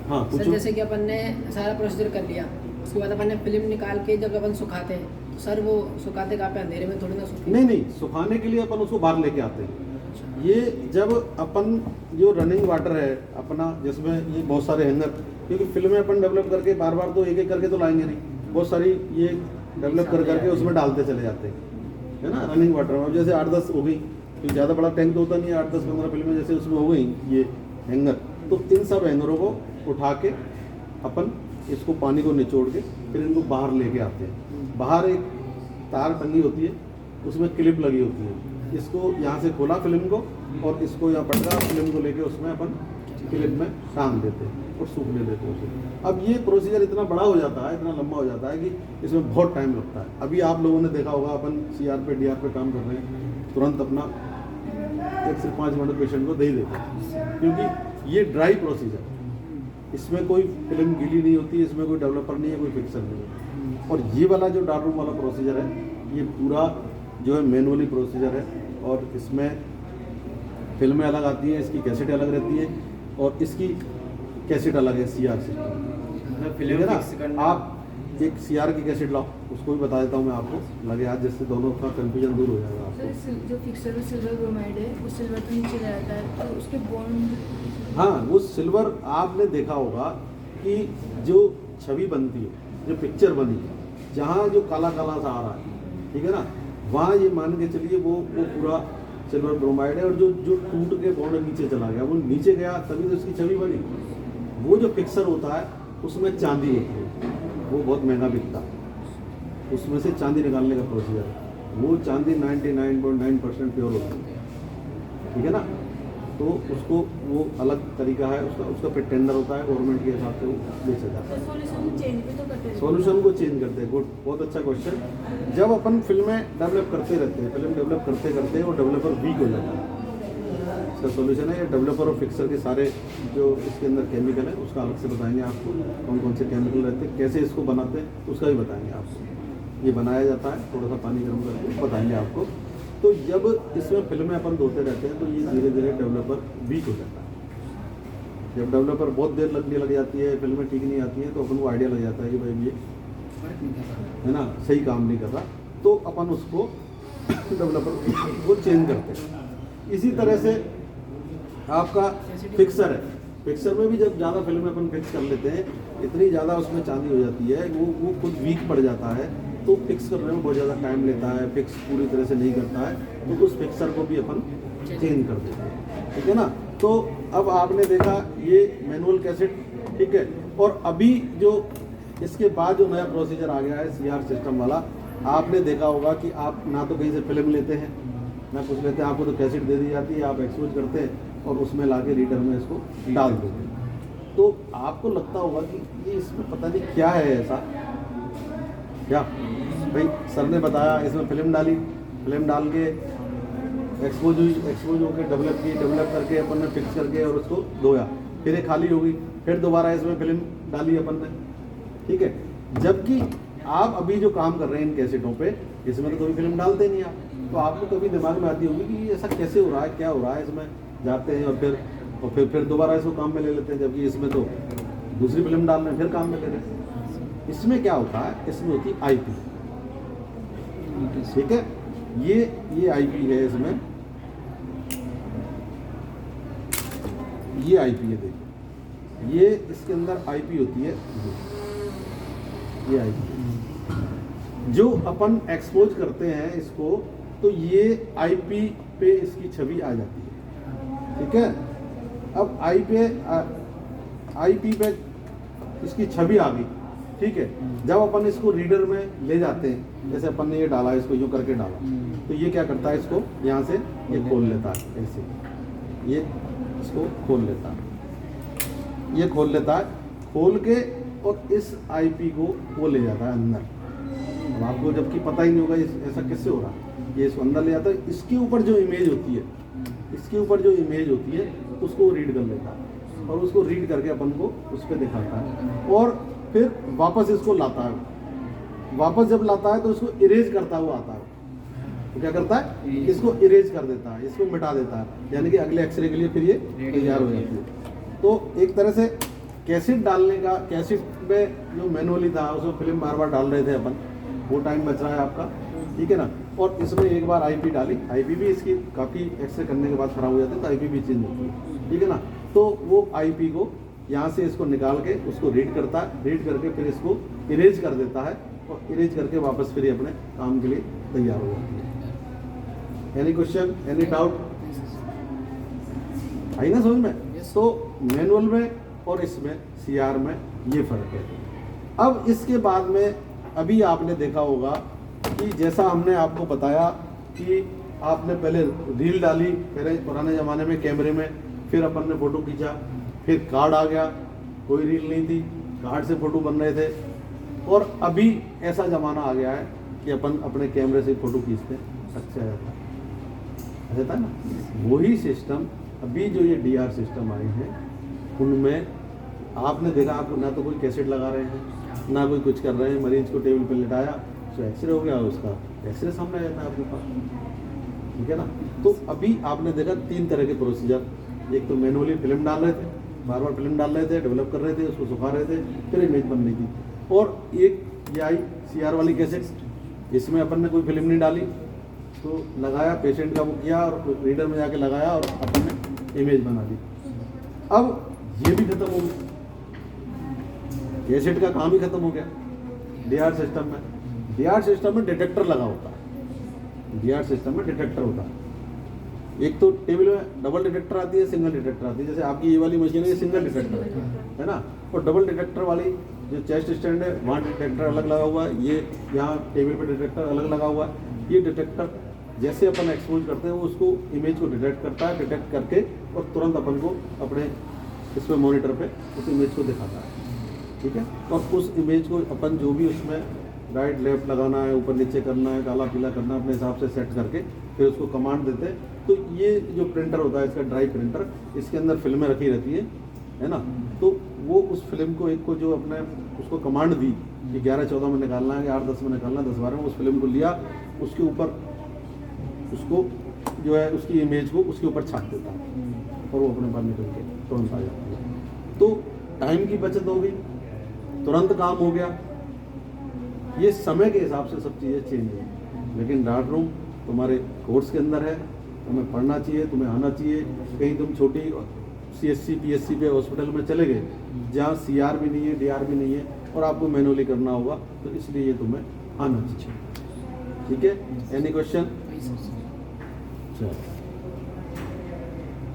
हाँ सर पूछो। जैसे कि अपन ने सारा प्रोसीजर कर लिया, उसके बाद अपन ने फिल्म निकाल के जब अपन सुखाते हैं तो सर वो सुखाते कहाँ पे, अंधेरे में थोड़ी ना सुखी? नहीं नहीं, सुखाने के लिए अपन उसको बाहर लेके आते हैं। ये जब अपन जो रनिंग वाटर है अपना, जिसमें ये बहुत सारे हैंगर, क्योंकि फिल्में अपन डेवलप करके बार बार तो एक एक करके तो लाएंगे नहीं, बहुत सारी ये डेवलप कर करके उसमें डालते चले जाते हैं, है ना। रनिंग वाटर में अब जैसे 8-10 हो गई, तो ज़्यादा बड़ा टैंक तो होता नहीं है, 8-10-15 फिल्में जैसे उसमें हो गई ये हैंगर, तो इन सब हैंगरों को उठा के अपन इसको पानी को निचोड़ के फिर इनको बाहर लेके आते हैं। बाहर एक तार टंगी होती है, उसमें क्लिप लगी होती है, इसको यहाँ से खोला फिल्म को और इसको यहाँ पटका फिल्म को लेके उसमें अपन क्लिप में टांग देते हैं और सूखने देते हैं उसे। अब ये प्रोसीजर इतना बड़ा हो जाता है, इतना लंबा हो जाता है कि इसमें बहुत टाइम लगता है। अभी आप लोगों ने देखा होगा अपन CR पे DR पे काम कर रहे हैं, तुरंत अपना 1 से 5 मिनट पेशेंट को दे ही देते हैं, क्योंकि ये ड्राई प्रोसीजर, इसमें कोई फिल्म गीली नहीं होती, इसमें कोई डेवलपर नहीं है, कोई फिक्सर नहीं है। और ये वाला जो डार्क रूम वाला प्रोसीजर है, ये पूरा जो है मैनुअली प्रोसीजर है, और इसमें फिल्में अलग आती हैं, इसकी कैसेट अलग रहती है और इसकी कैसेट अलग है CR सिस्टम, ठीक है ना। आप एक CR की कैसेट लाओ, उसको भी बता देता हूँ मैं आपको, लगे हाथ, जिससे दोनों का कन्फ्यूजन दूर हो जाएगा आपको। सर जो फिक्सर में सिल्वर ब्रोमाइड है वो सिल्वर तो नीचे रहता है, तो उसके बॉन्ड। हाँ, वो सिल्वर आपने देखा होगा कि जो छवि बनती है, जो पिक्चर बनी, जहाँ जो काला काला सा आ रहा है, ठीक है ना, वहाँ ये मान के चलिए वो पूरा सिल्वर ब्रोमाइड है। और जो जो टूट के बॉन्ड नीचे चला गया, वो नीचे गया तभी तो उसकी छवि बनी। वो जो पिक्चर होता है उसमें चांदी होती है, वो बहुत महंगा बिकता है, उसमें से चांदी निकालने का प्रोसीजर है। वो चांदी 99.9% प्योर होती है, ठीक है ना। तो उसको वो अलग तरीका है, उसका फिर टेंडर होता है, गवर्नमेंट के हिसाब से वो बेचा जाता है। सॉल्यूशन चेंज भी तो करते हैं। सॉल्यूशन को चेंज करते हैं, गुड, बहुत अच्छा क्वेश्चन। जब अपन फिल्में डेवलप करते रहते हैं, फिल्म डेवलप करते करते वो डेवलपर वीक हो जाता है, इसका सॉल्यूशन है ये डेवलपर और फिक्सर के सारे जो इसके अंदर केमिकल है उसका अलग से बताएंगे आपको, कौन कौन से केमिकल रहते हैं, कैसे इसको बनाते हैं उसका भी बताएंगे आपको। ये बनाया जाता है, थोड़ा सा पानी गर्म करके बताएंगे आपको। तो जब इसमें फिल्में अपन धोते रहते हैं तो ये धीरे धीरे डेवलपर वीक हो जाता है। जब डेवलपर बहुत देर लगने लग जाती है, फिल्में ठीक नहीं आती हैं, तो अपन को आइडिया लग जाता है कि भाई ये है ना सही काम नहीं कर रहा, तो अपन उसको डेवलपर को चेंज करते हैं। इसी तरह से आपका फिक्सर है, फिक्सर में भी जब ज़्यादा फिल्में अपन फिक्स कर लेते हैं, इतनी ज़्यादा उसमें चांदी हो जाती है, वो खुद वीक पड़ जाता है, तो फिक्स करने में बहुत ज़्यादा टाइम लेता है, फिक्स पूरी तरह से नहीं करता है, तो उस फिक्सर को भी अपन चेंज कर देते हैं, ठीक है ना। तो अब आपने देखा ये मैनुअल कैसेट, ठीक है। और अभी जो इसके बाद जो नया प्रोसीजर आ गया है CR सिस्टम वाला, आपने देखा होगा कि आप ना तो कहीं से फिल्म लेते हैं ना कुछ लेते हैं, आपको तो कैसेट दे दी जाती है, आप एक्सपोज करते हैं और उसमें लाके रीडर में इसको डाल देते हैं। तो आपको लगता होगा कि ये इसमें पता नहीं क्या है ऐसा, क्या भाई सर ने बताया इसमें फिल्म डाली, फिल्म डाल के एक्सपोज हुई, एक्सपोज होकर डेवलप करके अपन ने फिक्स करके और उसको धोया, फिर ये खाली हो गई, फिर दोबारा इसमें फिल्म डाली अपन ने, ठीक है। जबकि आप अभी जो काम कर रहे हैं इन कैसेटों पे, इसमें तो कभी फिल्म डालते नहीं आप, तो आपको कभी दिमाग में आती होगी कि ऐसा कैसे हो रहा है, क्या हो रहा है, इसमें जाते हैं और फिर दोबारा इसको काम में ले लेते हैं, जबकि इसमें तो दूसरी फिल्म डाल रहे हैं फिर काम में ले रहे हैं। इसमें क्या होता है, इसमें होती है IP, ठीक है। ये IP है, इसमें ये IP है, देखिए ये इसके अंदर IP होती है, ये IP जो अपन एक्सपोज करते हैं इसको, तो ये IP पे इसकी छवि आ जाती है, ठीक है। अब IP पे इसकी छवि आ गई, ठीक है। जब अपन इसको रीडर में ले जाते हैं, जैसे अपन ने ये डाला, इसको यूँ करके डाला, तो ये क्या करता है, इसको यहाँ से ये खोल लेता है, ऐसे ये इसको खोल लेता है, ये खोल लेता है, खोल के और इस IP को वो ले जाता है अंदर। अब आपको जबकि पता ही नहीं होगा ऐसा कैसे हो रहा है, ये इसको अंदर ले जाता है, इसके ऊपर जो इमेज होती है, इसके ऊपर जो इमेज होती है उसको रीड कर लेता है और उसको रीड करके अपन को उस पर दिखाता है, और फिर वापस इसको लाता है। वापस जब लाता है तो इसको इरेज करता हुआ आता है, तो क्या करता है, इसको इरेज कर देता है, इसको मिटा देता है, यानी कि अगले एक्सरे के लिए फिर ये तैयार हो जाती है। तो एक तरह से कैसेट डालने का, कैसेट में जो मैनुअली था उसमें फिल्म बार बार डाल रहे थे अपन, वो टाइम बच रहा है आपका, ठीक है ना। और इसमें एक बार आईपी डाली, आईपी भी इसकी काफ़ी एक्सरे करने के बाद ख़राब हो जाती है तो आईपी भी चेंज होती है, ठीक है ना। तो वो आईपी को यहाँ से इसको निकाल के उसको रीड करता है, रीड करके फिर इसको इरेज कर देता है और इरेज करके वापस फिर ये अपने काम के लिए तैयार हो जाती है। Any question, any doubt? आई ना समझ में? तो मैनुअल में और इसमें सीआर में ये फ़र्क है। अब इसके बाद में अभी आपने देखा होगा कि जैसा हमने आपको बताया कि आपने पहले रील डाली, पहले पुराने ज़माने में कैमरे में, फिर अपन ने फ़ोटो खींचा, फिर कार्ड आ गया, कोई रील नहीं थी, कार्ड से फ़ोटो बन रहे थे। और अभी ऐसा ज़माना आ गया है कि अपन अपने कैमरे से फ़ोटो खींचते हैं, अच्छा रहता है ना। वही सिस्टम अभी जो ये डीआर सिस्टम आए हैं उनमें आपने देखा, आप ना तो कोई कैसेट लगा रहे हैं ना कोई कुछ कर रहे हैं, मरीज को टेबल पर लिटाया तो एक्सरे हो गया, उसका एक्सरे सामने आ जाता है आपके पास, ठीक है ना। तो अभी आपने देखा 3 तरह के प्रोसीजर, एक तो मैनुअली फिल्म डाल रहे थे, बार बार फिल्म डाल रहे थे, डेवलप कर रहे थे, उसको सुखा रहे थे, फिर इमेज बन रही थी। और एक ये आई सीआर वाली कैसेट, इसमें अपन ने कोई फिल्म नहीं डाली, तो लगाया, पेशेंट का वो किया और रीडर में जाके लगाया और अपन ने इमेज बना दी। अब ये भी खत्म हो गया, कैसेट का काम ही खत्म हो गया डीआर सिस्टम में। डीआर सिस्टम में डिटेक्टर लगा होता है, डीआर सिस्टम में डिटेक्टर होता है। एक तो टेबल में डबल डिटेक्टर आती है, सिंगल डिटेक्टर आती है। जैसे आपकी ये वाली मशीन है, ये सिंगल डिटेक्टर है ना। और डबल डिटेक्टर वाली जो चेस्ट स्टैंड है वहाँ डिटेक्टर अलग लगा हुआ है, ये यहाँ टेबल पे डिटेक्टर अलग लगा हुआ है। ये डिटेक्टर जैसे अपन एक्सपोज करते हैं वो उसको इमेज को डिटेक्ट करता है, डिटेक्ट करके और तुरंत अपन को अपने इसमें मॉनिटर पे उस इमेज को दिखाता है, ठीक है। और उस इमेज को अपन जो भी उसमें राइट लेफ्ट लगाना है, ऊपर नीचे करना है, काला पीला करना है, अपने हिसाब से सेट करके फिर उसको कमांड देते हैं। तो ये जो प्रिंटर होता है इसका ड्राइव प्रिंटर, इसके अंदर फिल्में रखी रहती है ना। तो वो उस फिल्म को एक को जो अपने उसको कमांड दी कि 11-14 में निकालना है, 8-10 में निकालना है, 10-12 में, उस फिल्म को लिया, उसके ऊपर उसको जो है उसकी इमेज को उसके ऊपर छाप देता है और वो अपने पास निकल के तुरंत आ जाती है। तो टाइम की बचत हो गई, तुरंत काम हो गया। ये समय के हिसाब से सब चीज़ें चेंज हुई। लेकिन डार्क रूम तुम्हारे कोर्स के अंदर है, तुम्हें पढ़ना चाहिए, तुम्हें आना चाहिए। कहीं तुम छोटी CSC PSC पे हॉस्पिटल में चले गए जहाँ CR भी नहीं है, DR भी नहीं है और आपको मैनुअली करना होगा, तो इसलिए ये तुम्हें आना चाहिए, ठीक है। Any question? चलो।